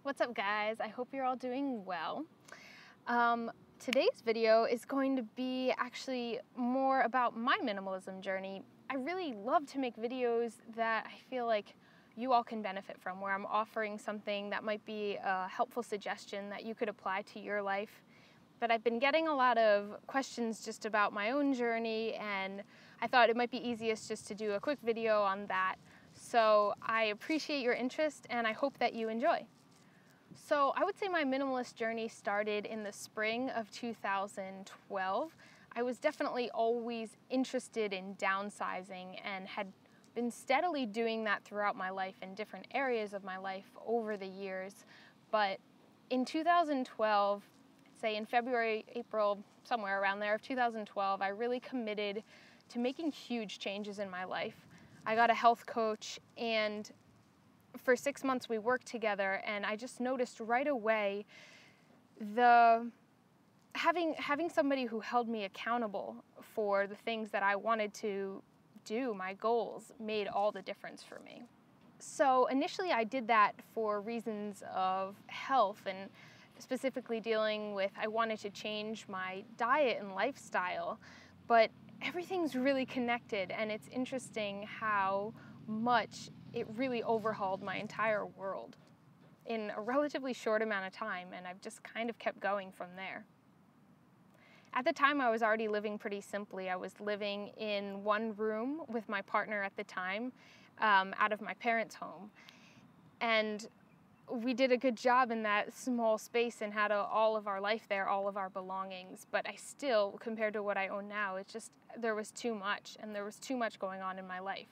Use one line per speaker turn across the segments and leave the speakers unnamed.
What's up, guys? I hope you're all doing well. Today's video is going to be actually more about my minimalism journey. I really love to make videos that I feel like you all can benefit from, where I'm offering something that might be a helpful suggestion that you could apply to your life. But I've been getting a lot of questions just about my own journey, and I thought it might be easiest just to do a quick video on that. So I appreciate your interest, and I hope that you enjoy. So I would say my minimalist journey started in the spring of 2012. I was definitely always interested in downsizing and had been steadily doing that throughout my life in different areas of my life over the years. But in 2012, say in February, April, somewhere around there of 2012, I really committed to making huge changes in my life. I got a health coach, and for 6 months we worked together, and I just noticed right away having somebody who held me accountable for the things that I wanted to do, my goals, made all the difference for me. So initially I did that for reasons of health, and specifically dealing with, I wanted to change my diet and lifestyle, but everything's really connected, and it's interesting how much it really overhauled my entire world in a relatively short amount of time, and I've just kind of kept going from there. At the time, I was already living pretty simply. I was living in one room with my partner at the time, out of my parents' home. And we did a good job in that small space and had all of our life there, all of our belongings. But I still, compared to what I own now, it's just, there was too much, and there was too much going on in my life.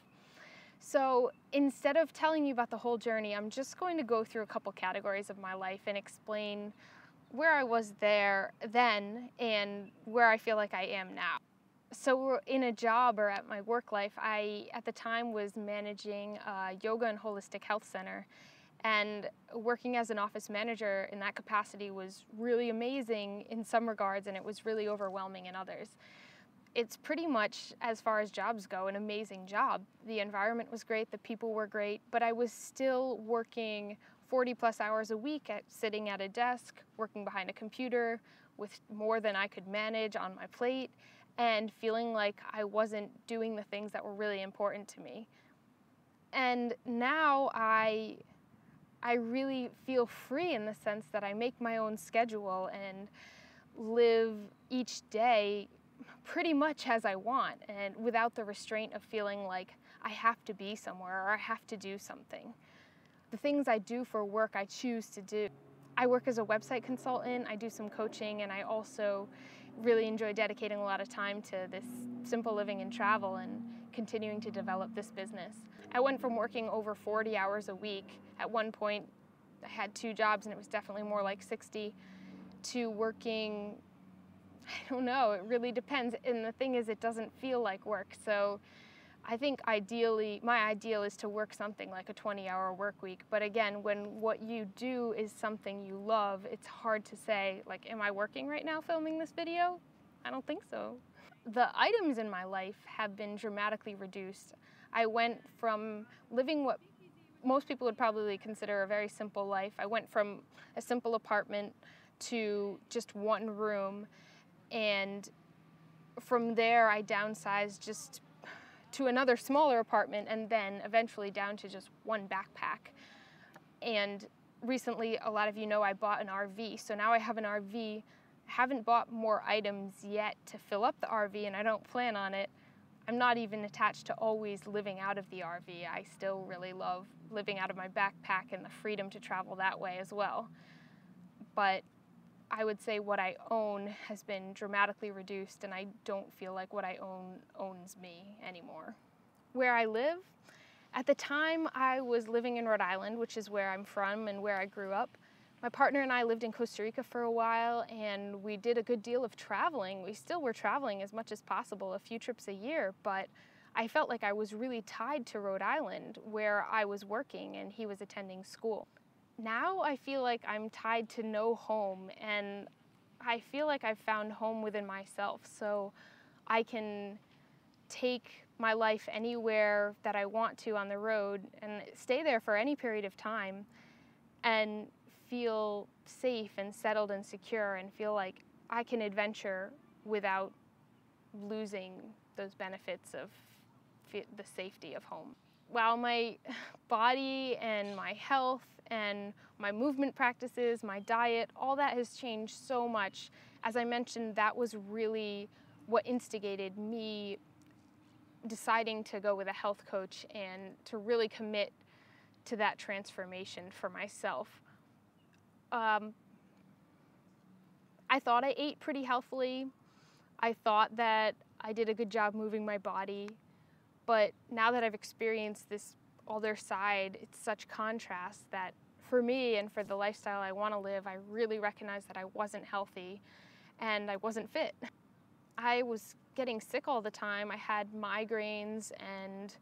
So instead of telling you about the whole journey, I'm just going to go through a couple categories of my life and explain where I was there then and where I feel like I am now. So in a job or at my work life, I, at the time, was managing a yoga and holistic health center. And working as an office manager in that capacity was really amazing in some regards, and it was really overwhelming in others. It's pretty much, as far as jobs go, an amazing job. The environment was great, the people were great, but I was still working 40 plus hours a week sitting at a desk, working behind a computer with more than I could manage on my plate, and feeling like I wasn't doing the things that were really important to me. And now I really feel free in the sense that I make my own schedule and live each day pretty much as I want, and without the restraint of feeling like I have to be somewhere or I have to do something. The things I do for work, I choose to do. I work as a website consultant, I do some coaching, and I also really enjoy dedicating a lot of time to this simple living and travel and continuing to develop this business. I went from working over 40 hours a week. At one point, I had 2 jobs, and it was definitely more like 60, to working, I don't know, it really depends. And the thing is, it doesn't feel like work. So I think ideally, my ideal is to work something like a 20-hour work week. But again, when what you do is something you love, it's hard to say, like, am I working right now filming this video? I don't think so. The items in my life have been dramatically reduced. I went from living what most people would probably consider a very simple life. I went from a simple apartment to just one room, and from there I downsized just to another smaller apartment, and then eventually down to just one backpack. And recently, a lot of you know, I bought an RV, so now I have an RV. Haven't bought more items yet to fill up the RV, and I don't plan on it. I'm not even attached to always living out of the RV. I still really love living out of my backpack and the freedom to travel that way as well. But I would say what I own has been dramatically reduced, and I don't feel like what I own owns me anymore. Where I live, at the time I was living in Rhode Island, which is where I'm from and where I grew up. My partner and I lived in Costa Rica for a while, and we did a good deal of traveling. We still were traveling as much as possible, a few trips a year, but I felt like I was really tied to Rhode Island, where I was working and he was attending school. Now I feel like I'm tied to no home, and I feel like I've found home within myself, so I can take my life anywhere that I want to on the road and stay there for any period of time and feel safe and settled and secure and feel like I can adventure without losing those benefits of the safety of home. While my body and my health and my movement practices, my diet, all that has changed so much, as I mentioned, that was really what instigated me deciding to go with a health coach and to really commit to that transformation for myself. I thought I ate pretty healthily. I thought that I did a good job moving my body. But now that I've experienced this other side, it's such contrast that for me and for the lifestyle I want to live, I really recognized that I wasn't healthy and I wasn't fit. I was getting sick all the time. I had migraines and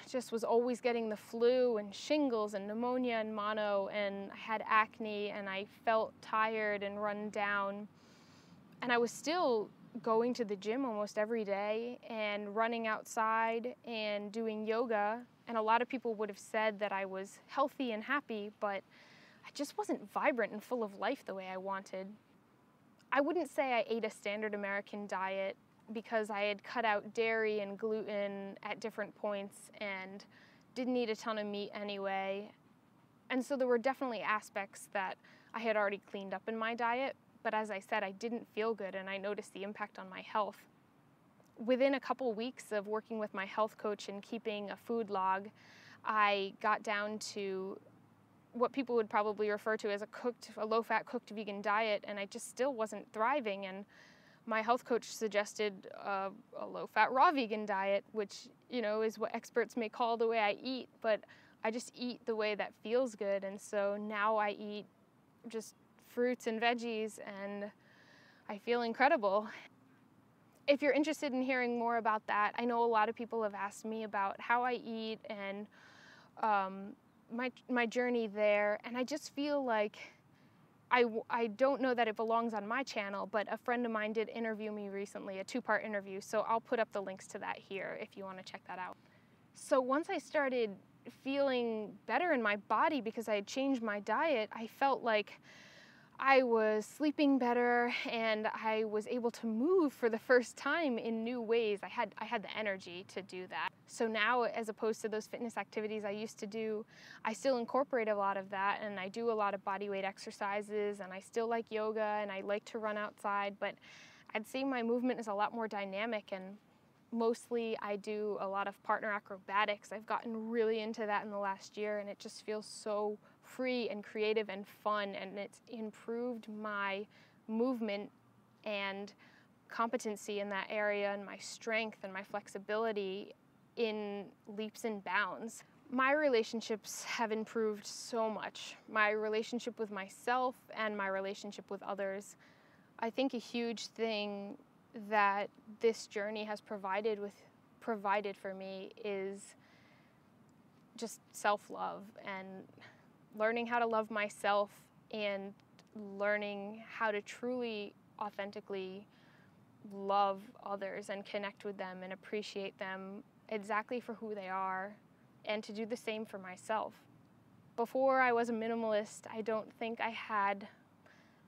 just was always getting the flu and shingles and pneumonia and mono, and I had acne and I felt tired and run down. And I was still going to the gym almost every day and running outside and doing yoga. And a lot of people would have said that I was healthy and happy, but I just wasn't vibrant and full of life the way I wanted. I wouldn't say I ate a standard American diet because I had cut out dairy and gluten at different points and didn't eat a ton of meat anyway. And so there were definitely aspects that I had already cleaned up in my diet. But as I said, I didn't feel good and I noticed the impact on my health. Within a couple weeks of working with my health coach and keeping a food log, I got down to what people would probably refer to as a low-fat cooked vegan diet, and I just still wasn't thriving. And my health coach suggested a low-fat raw vegan diet, which, you know, is what experts may call the way I eat, but I just eat the way that feels good. And so now I eat just fruits and veggies, and I feel incredible. If you're interested in hearing more about that, I know a lot of people have asked me about how I eat and my journey there, and I just feel like I don't know that it belongs on my channel, but a friend of mine did interview me recently, a 2-part interview, so I'll put up the links to that here if you want to check that out. So once I started feeling better in my body because I had changed my diet, I felt like I was sleeping better and I was able to move for the first time in new ways. I had the energy to do that. So now, as opposed to those fitness activities I used to do, I still incorporate a lot of that, and I do a lot of body weight exercises, and I still like yoga and I like to run outside, but I'd say my movement is a lot more dynamic, and mostly I do a lot of partner acrobatics. I've gotten really into that in the last year, and it just feels so free and creative and fun, and it's improved my movement and competency in that area and my strength and my flexibility in leaps and bounds. My relationships have improved so much. My relationship with myself and my relationship with others. I think a huge thing that this journey has provided for me is just self-love and learning how to love myself and learning how to truly, authentically love others and connect with them and appreciate them exactly for who they are, and to do the same for myself. Before I was a minimalist, I don't think I had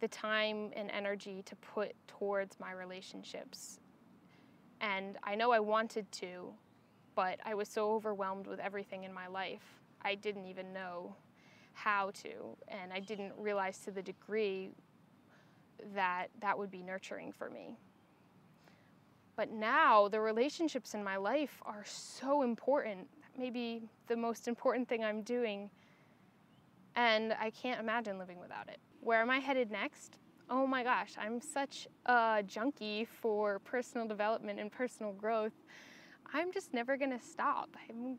the time and energy to put towards my relationships. And I know I wanted to, but I was so overwhelmed with everything in my life, I didn't even know how to, and I didn't realize to the degree that that would be nurturing for me. But now the relationships in my life are so important, maybe the most important thing I'm doing, and I can't imagine living without it. Where am I headed next? Oh my gosh, I'm such a junkie for personal development and personal growth. I'm just never gonna stop.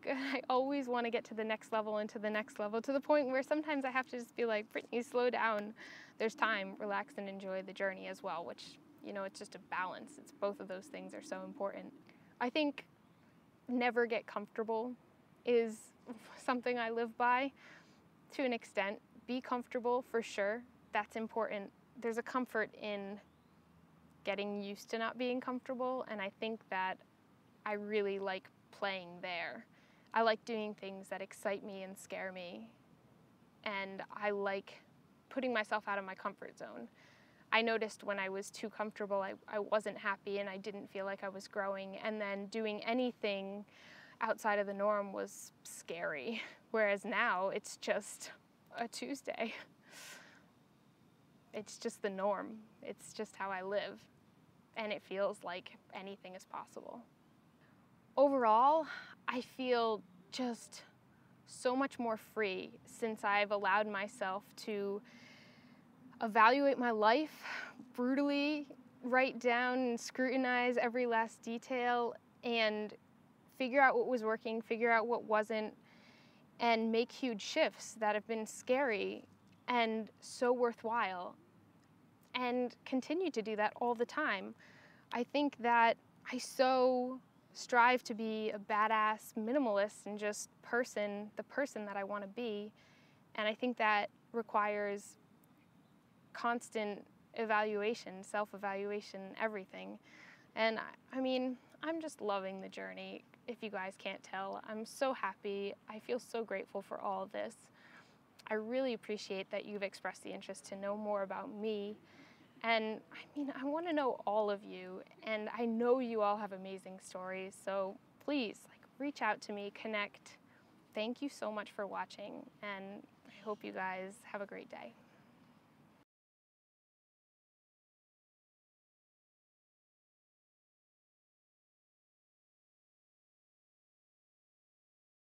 I always want to get to the next level and to the next level, to the point where sometimes I have to just be like, Brittany, slow down. There's time, relax and enjoy the journey as well, which, you know, it's just a balance. It's both of those things are so important. I think never get comfortable is something I live by to an extent. Be comfortable for sure, that's important. There's a comfort in getting used to not being comfortable, and I think that I really like playing there. I like doing things that excite me and scare me. and I like putting myself out of my comfort zone. I noticed when I was too comfortable, I wasn't happy and I didn't feel like I was growing, and then doing anything outside of the norm was scary, whereas now it's just a Tuesday. It's just the norm. It's just how I live, and it feels like anything is possible. Overall, I feel just so much more free since I've allowed myself to evaluate my life, brutally write down and scrutinize every last detail, and figure out what was working, figure out what wasn't, and make huge shifts that have been scary and so worthwhile, and continue to do that all the time. I think that I so strive to be a badass minimalist and just the person that I want to be, and I think that requires constant evaluation, self-evaluation, everything. And I mean, I'm just loving the journey, if you guys can't tell. I'm so happy. I feel so grateful for all of this. I really appreciate that you've expressed the interest to know more about me. And I mean, I want to know all of you, and I know you all have amazing stories, so please, reach out to me, connect. Thank you so much for watching, and I hope you guys have a great day.